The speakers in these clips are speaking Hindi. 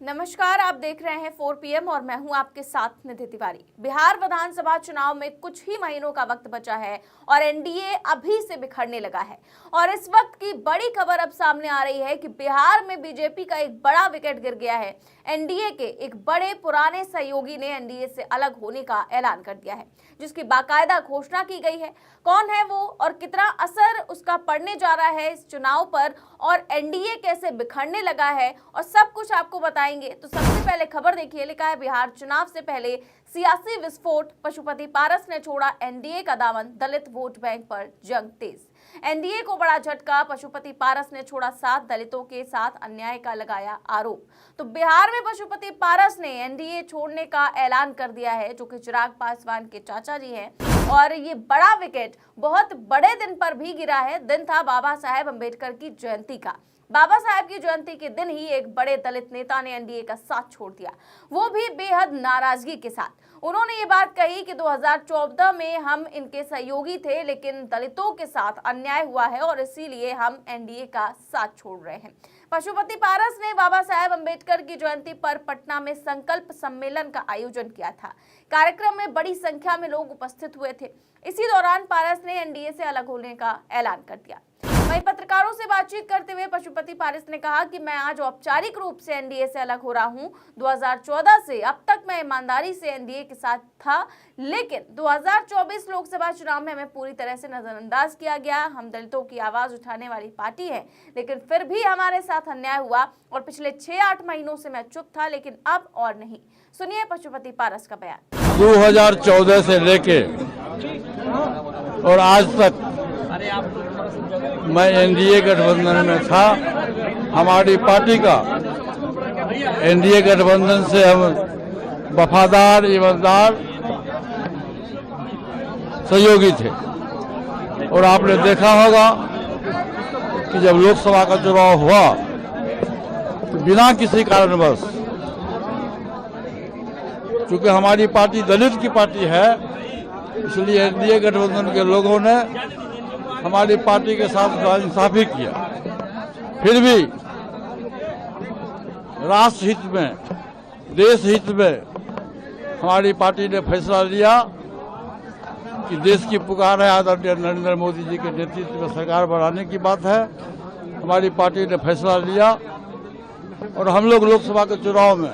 नमस्कार, आप देख रहे हैं 4 PM और मैं हूं आपके साथ निधि तिवारी। बिहार विधानसभा चुनाव में कुछ ही महीनों का वक्त बचा है और एनडीए अभी से बिखरने लगा है और इस वक्त की बड़ी खबर अब सामने आ रही है कि बिहार में बीजेपी का एक बड़ा विकेट गिर गया है। एनडीए के एक बड़े पुराने सहयोगी ने एनडीए से अलग होने का ऐलान कर दिया है, जिसकी बाकायदा घोषणा की गई है। कौन है वो और कितना असर उसका पड़ने जा रहा है इस चुनाव पर और एनडीए कैसे बिखरने लगा है और सब कुछ आपको बताएंगे। तो सबसे पहले खबर देखिए, लिखा है बिहार चुनाव से पहले सियासी विस्फोट, पशुपति पारस ने छोड़ा एनडीए का दामन, दलित वोट बैंक पर जंग तेज। एनडीए को बड़ा झटका, पशुपति पारस ने छोड़ा साथ, दलितों के साथ अन्याय का लगाया आरोप। तो बिहार में पशुपति पारस ने एनडीए छोड़ने का ऐलान कर दिया है, जो कि चिराग पासवान के चाचा जी हैं। और ये बड़ा विकेट बहुत बड़े दिन पर भी गिरा है। दिन था बाबा साहेब अम्बेडकर की जयंती का। बाबा साहेब की जयंती के दिन ही एक बड़े दलित नेता ने एनडीए का साथ छोड़ दिया, वो भी बेहद नाराजगी के साथ। उन्होंने ये बात कही कि 2014 में हम इनके सहयोगी थे, लेकिन दलितों के साथ अन्याय हुआ है और इसीलिए हम एनडीए का साथ छोड़ रहे हैं। पशुपति पारस ने बाबा साहेब अम्बेडकर की जयंती पर पटना में संकल्प सम्मेलन का आयोजन किया था। कार्यक्रम में बड़ी संख्या में लोग उपस्थित हुए थे। इसी दौरान पारस ने एनडीए से अलग होने का ऐलान कर दिया। वहीं पत्रकारों से बातचीत करते हुए पशुपति पारस ने कहा कि मैं आज औपचारिक रूप से एनडीए से अलग हो रहा हूं। 2014 से अब तक मैं ईमानदारी से एनडीए के साथ था, लेकिन 2024 लोकसभा चुनाव में हमें पूरी तरह से नजरअंदाज किया गया। हम दलितों की आवाज उठाने वाली पार्टी है, लेकिन फिर भी हमारे साथ अन्याय हुआ और पिछले 6-8 महीनों से मैं चुप था, लेकिन अब और नहीं। सुनिए पशुपति पारस का बयान। 2014 से लेके और आज तक मैं एनडीए गठबंधन में था। हमारी पार्टी का एनडीए गठबंधन से हम वफादार, ईमानदार सहयोगी थे। और आपने देखा होगा कि जब लोकसभा का चुनाव हुआ तो बिना किसी कारणवश, चूंकि हमारी पार्टी दलित की पार्टी है, इसलिए एनडीए गठबंधन के लोगों ने हमारी पार्टी के साथ नाइंसाफी किया। फिर भी राष्ट्र हित में, देश हित में हमारी पार्टी ने फैसला लिया कि देश की पुकार है, आदरणीय नरेंद्र मोदी जी के नेतृत्व में सरकार बनाने की बात है। हमारी पार्टी ने फैसला लिया और हम लोग लोकसभा के चुनाव में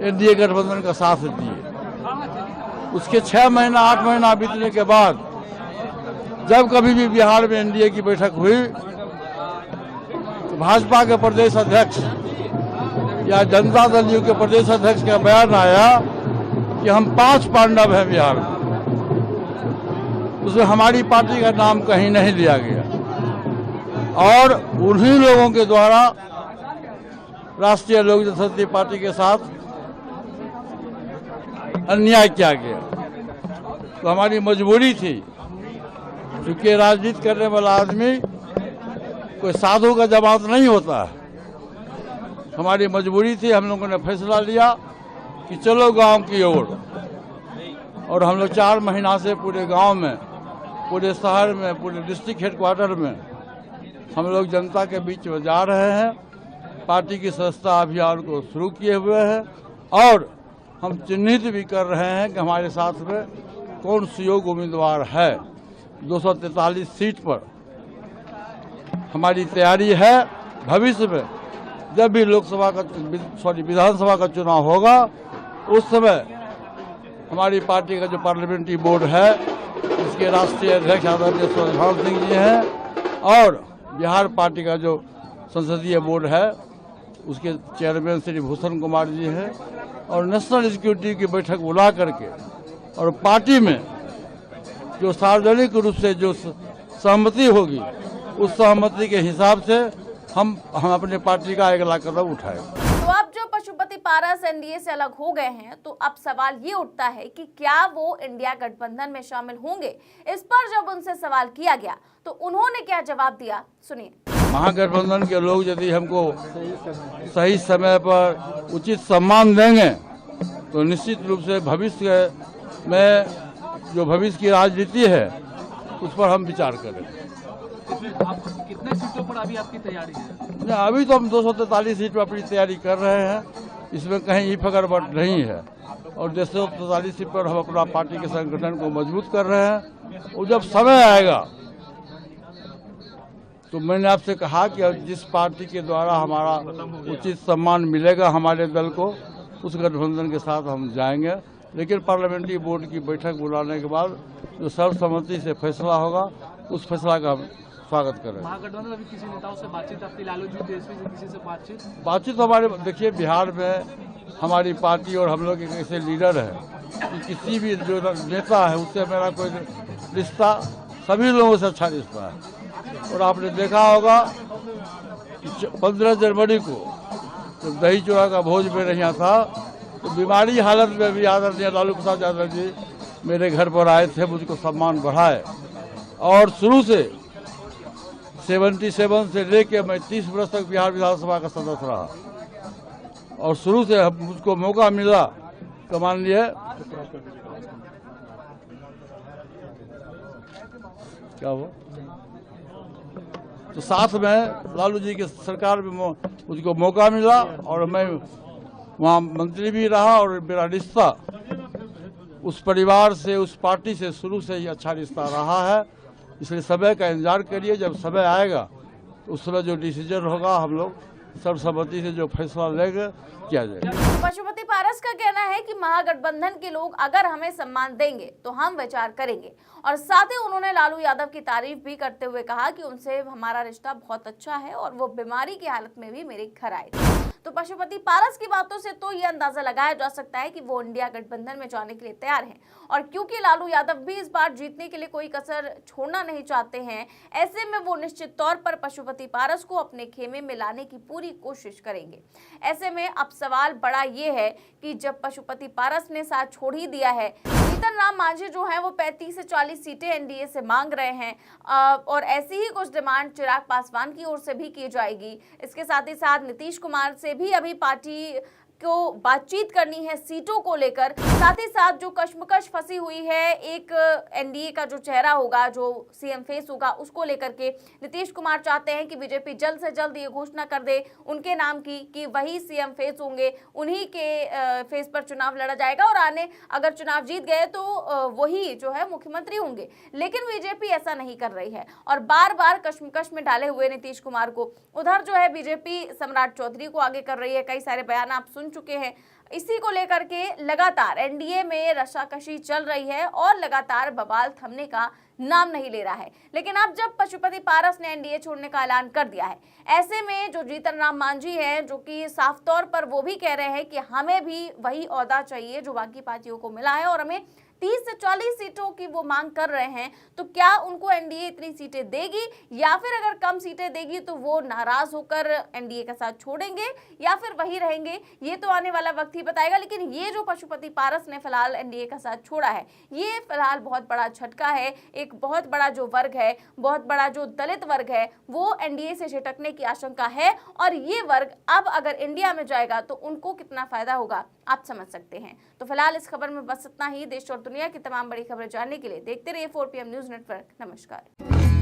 एनडीए गठबंधन का साथ दिए। उसके 6 महीना 8 महीना बीतने के बाद जब कभी भी बिहार में एनडीए की बैठक हुई तो भाजपा के प्रदेश अध्यक्ष या जनता दल यू के प्रदेश अध्यक्ष का बयान आया कि हम 5 पांडव हैं बिहार में। उसमें हमारी पार्टी का नाम कहीं नहीं लिया गया और उन्हीं लोगों के द्वारा राष्ट्रीय लोक जनशक्ति पार्टी के साथ अन्याय किया गया। तो हमारी मजबूरी थी, क्योंकि राजनीति करने वाला आदमी कोई साधु का जमात नहीं होता है। हमारी मजबूरी थी, हम लोगों ने फैसला लिया कि चलो गांव की ओर। और हम लोग 4 महीना से पूरे गांव में, पूरे शहर में, पूरे डिस्ट्रिक्ट हेडक्वार्टर में हम लोग जनता के बीच में जा रहे हैं। पार्टी की सदस्यता अभियान को शुरू किए हुए हैं और हम चिन्हित भी कर रहे हैं कि हमारे साथ में कौन सुयोग्य उम्मीदवार है। 243 सीट पर हमारी तैयारी है। भविष्य में जब भी विधानसभा का चुनाव होगा, उस समय हमारी पार्टी का जो पार्लियामेंट्री बोर्ड है, इसके राष्ट्रीय अध्यक्ष आदरणीय सुभाष सिंह जी हैं और बिहार पार्टी का जो संसदीय बोर्ड है, उसके चेयरमैन श्री भूषण कुमार जी हैं और नेशनल एग्जीक्यूटिव की बैठक बुला करके और पार्टी में जो सार्वजनिक रूप से जो सहमति होगी, उस सहमति के हिसाब से हम अपने पार्टी का अगला कदम उठाएंगे। तो अब जो पशुपति पारस एनडीए से अलग हो गए हैं, तो अब सवाल ये उठता है कि क्या वो इंडिया गठबंधन में शामिल होंगे। इस पर जब उनसे सवाल किया गया तो उन्होंने क्या जवाब दिया, सुनिए। महागठबंधन के लोग यदि हमको सही समय पर उचित सम्मान देंगे तो निश्चित रूप से भविष्य में जो भविष्य की राजनीति है, उस पर हम विचार करेंगे। इसमें आप कितने सीटों पर अभी आपकी तैयारी है? नहीं, अभी तो हम 243 सीट पर अपनी तैयारी कर रहे हैं, इसमें कहीं फकरबट नहीं है। और 243 सीट पर हम अपना पार्टी के संगठन को मजबूत कर रहे हैं। और जब समय आएगा तो मैंने आपसे कहा कि जिस पार्टी के द्वारा हमारा उचित सम्मान मिलेगा हमारे दल को, उस गठबंधन के साथ हम जाएंगे। लेकिन पार्लियामेंट्री बोर्ड की बैठक बुलाने के बाद जो सर्वसम्मति से फैसला होगा, उस फैसला का हम स्वागत करें। महागठबंधन अभी किसी नेताओं से बातचीत आपकी, लालू जी तेजस्वी से किसी से बातचीत तो हमारे, देखिए बिहार में हमारी पार्टी और हम लोग एक ऐसे लीडर हैं कि किसी भी जो नेता है उससे मेरा कोई रिश्ता, सभी लोगों से अच्छा रिश्ता है। और आपने देखा होगा कि 15 जनवरी को जब दही चूड़ा का भोज मेरे यहाँ था, तो बीमारी हालत में भी आदरणीय लालू प्रसाद यादव जी मेरे घर पर आए थे, मुझको सम्मान बढ़ाए। और शुरू से 77 से लेके मैं 30 वर्ष तक बिहार विधानसभा का सदस्य रहा। और शुरू से मुझको मौका मिला तो मान लिए क्या हुआ, तो साथ में लालू जी की सरकार में मुझको मौका मिला और मैं वहाँ मंत्री भी रहा। और मेरा रिश्ता उस परिवार से, उस पार्टी से शुरू से ही अच्छा रिश्ता रहा है। इसलिए समय का इंतजार करिए, जब समय आएगा तो उस समय जो डिसीजन होगा हम लोग सर्वसम्मति से जो फैसला लेंगे किया जाएगा। पशुपति पारस का कहना है कि महागठबंधन के लोग अगर हमें सम्मान देंगे तो हम विचार करेंगे। और साथ ही उन्होंने लालू यादव की तारीफ भी करते हुए कहा कि उनसे हमारा रिश्ता बहुत अच्छा है और वो बीमारी की हालत में भी मेरे घर आए थे। तो पशुपति पारस की बातों से तो ये अंदाजा लगाया जा सकता है कि वो इंडिया गठबंधन में जाने के लिए तैयार हैं। और क्योंकि लालू यादव भी इस बार जीतने के लिए कोई कसर छोड़ना नहीं चाहते हैं, ऐसे में वो निश्चित तौर पर पशुपति पारस को अपने खेमे में लाने की पूरी कोशिश करेंगे। ऐसे में अब सवाल बड़ा ये है कि जब पशुपति पारस ने साथ छोड़ ही दिया है, जीतन राम मांझी जो है वो 35 से 40 सीटें एनडीए से मांग रहे हैं। और ऐसी ही कुछ डिमांड चिराग पासवान की ओर से भी की जाएगी। इसके साथ ही साथ नीतीश कुमार से भी अभी पार्टी को बातचीत करनी है सीटों को लेकर। साथ ही साथ जो कश्मकश फंसी हुई है, एक एनडीए का जो चेहरा होगा, जो सीएम फेस होगा, उसको लेकर के नीतीश कुमार चाहते हैं कि बीजेपी जल्द से जल्द ये घोषणा कर दे उनके नाम की कि वही सीएम फेस होंगे, उन्हीं के फेस पर चुनाव लड़ा जाएगा और आने अगर चुनाव जीत गए तो वही जो है मुख्यमंत्री होंगे। लेकिन बीजेपी ऐसा नहीं कर रही है और बार बार कश्मकश में डाले हुए नीतीश कुमार को उधर जो है बीजेपी सम्राट चौधरी को आगे कर रही है। कई सारे बयान आप सुन चुके हैं। इसी को लेकर के लगातार एनडीए में रशाकशी चल रही है और लगातार बवाल थमने का नाम नहीं ले रहा है। लेकिन अब जब पशुपति पारस ने एनडीए छोड़ने का ऐलान कर दिया है, ऐसे में जो जीतन राम मांझी हैं, जो कि साफ तौर पर वो भी कह रहे हैं कि हमें भी वही ओहदा चाहिए जो बाकी पार्टियों को मिला है और हमें 30 से 40 सीटों की वो मांग कर रहे हैं। तो क्या उनको एनडीए इतनी सीटें देगी या फिर अगर कम सीटें देगी तो वो नाराज होकर एनडीए का साथ छोड़ेंगे या फिर वही रहेंगे, ये तो आने वाला वक्त ही बताएगा। लेकिन ये जो पशुपति पारस ने फिलहाल एनडीए का साथ छोड़ा है, ये फिलहाल बहुत बड़ा झटका है। एक बहुत बड़ा जो वर्ग है, बहुत बड़ा जो दलित वर्ग है, वो एनडीए से झटकने की आशंका है। और ये वर्ग अब अगर इंडिया में जाएगा तो उनको कितना फायदा होगा आप समझ सकते हैं। तो फिलहाल इस खबर में बस इतना ही। देश और दुनिया की तमाम बड़ी खबरें जानने के लिए देखते रहिए 4PM न्यूज नेटवर्क। नमस्कार।